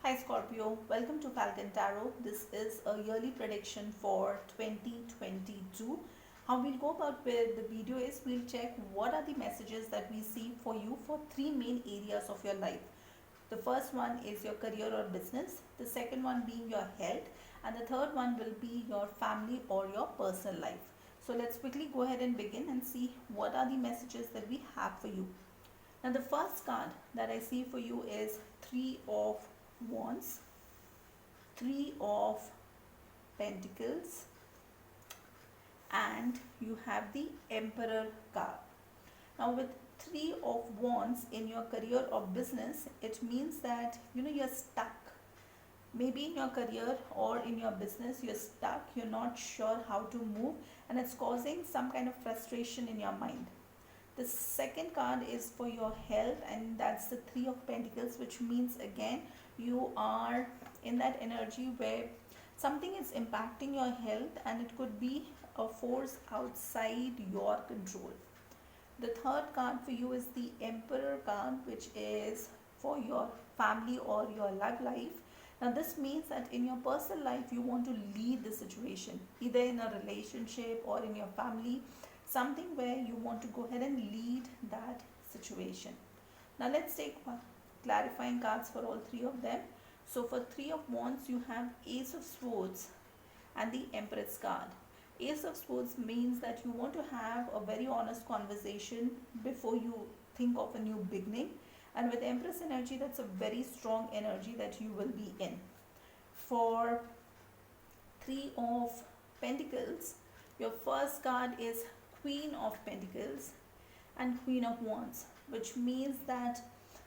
Hi Scorpio, welcome to Falcon Tarot. This is a yearly prediction for 2022. How we'll go about with the video is we'll check what are the messages that we see for you for three main areas of your life. The first one is your career or business, the second one being your health, and the third one will be your family or your personal life. So let's quickly go ahead and begin and see what are the messages that we have for you. Now the first card that I see for you is Three of Wands, Three of Pentacles, and you have the Emperor card. Now with Three of Wands in your career or business, it means that you're stuck. Maybe in your career or in your business you're stuck, you're not sure how to move, and it's causing some kind of frustration in your mind. The second card is for your health, and that's the Three of Pentacles, which means again you are in that energy where something is impacting your health and it could be a force outside your control. The third card for you is the Emperor card, which is for your family or your love life. Now this means that in your personal life you want to lead the situation, either in a relationship or in your family, something where you want to go ahead and lead that situation. Now let's take clarifying cards for all three of them. So for Three of Wands you have Ace of Swords and the Empress card. Ace of Swords means that you want to have a very honest conversation before you think of a new beginning, and with Empress energy, that's a very strong energy that you will be in. For Three of Pentacles, your first card is Queen of Pentacles and Queen of Wands, which means that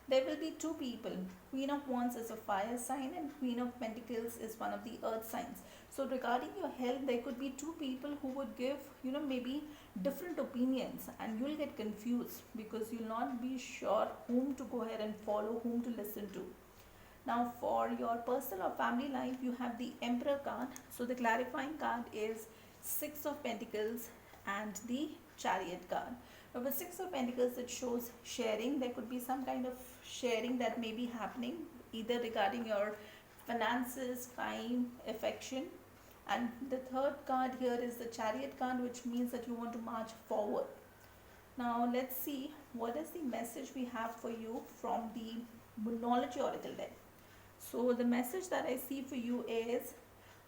there will be two people. Queen of Wands is a fire sign and Queen of Pentacles is one of the earth signs. So regarding your health, there could be two people who would give, maybe different opinions, and you'll get confused because you'll not be sure whom to go ahead and follow, whom to listen to. Now for your personal or family life, you have the Emperor card. So the clarifying card is Six of Pentacles and the Chariot card. Now with Six of Pentacles, it shows sharing. There could be some kind of sharing that may be happening, either regarding your finances, time, affection. And the third card here is the Chariot card, which means that you want to march forward. Now let's see what is the message we have for you from the Moonology Oracle deck. So the message that I see for you is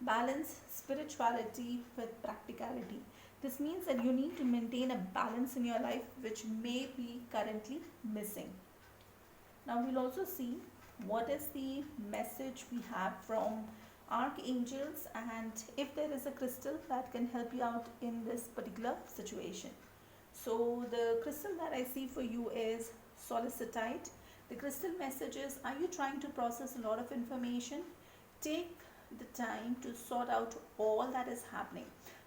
balance spirituality with practicality. This means that you need to maintain a balance in your life which may be currently missing. Now we'll also see what is the message we have from archangels, and if there is a crystal that can help you out in this particular situation. So the crystal that I see for you is Solicitite. The crystal message is, are you trying to process a lot of information? Take the time to sort out all that is happening.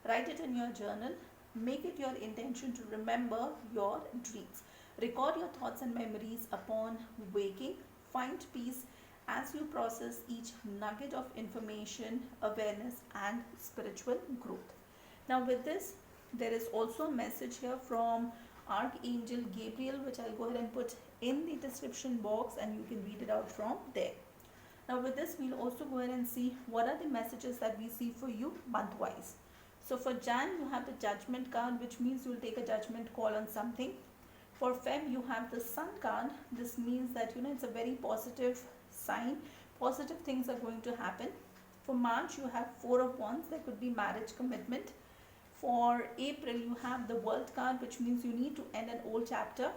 Write it in your journal. Make it your intention to remember your dreams. Record your thoughts and memories upon waking. Find peace as you process each nugget of information, awareness, and spiritual growth. Now with this, there is also a message here from Archangel Gabriel, which I'll go ahead and put in the description box and you can read it out from there. Now with this, we'll also go ahead and see what are the messages that we see for you month-wise. So for Jan, you have the Judgment card, which means you'll take a judgment call on something. For Feb, you have the Sun card. This means that it's a very positive sign. Positive things are going to happen. For March, you have Four of Wands. There could be marriage commitment. For April, you have the World card, which means you need to end an old chapter.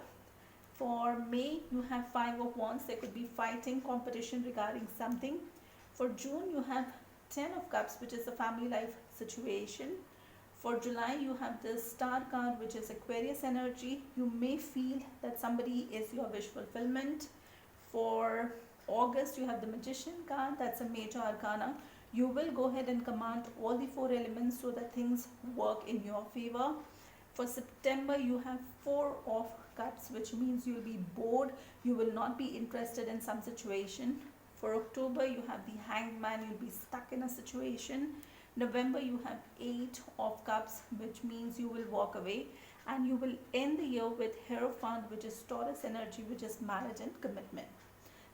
For May, you have Five of Wands. There could be fighting, competition regarding something. For June, you have Ten of Cups, which is the family life situation. For July, you have the Star card, which is Aquarius energy. You may feel that somebody is your wish fulfillment. For August, you have the Magician card. That's a major arcana. You will go ahead and command all the four elements so that things work in your favor. For September, you have Four of Cups, which means you'll be bored. You will not be interested in some situation. For October, you have the Hanged Man. You'll be stuck in a situation. November, you have Eight of Cups, which means you will walk away. And you will end the year with Hierophant, which is Taurus energy, which is marriage and commitment.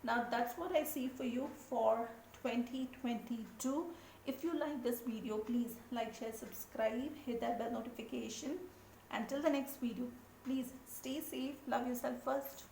Now that's what I see for you for 2022. If you like this video, please like, share, subscribe, hit that bell notification. Until the next video, please stay safe, love yourself first.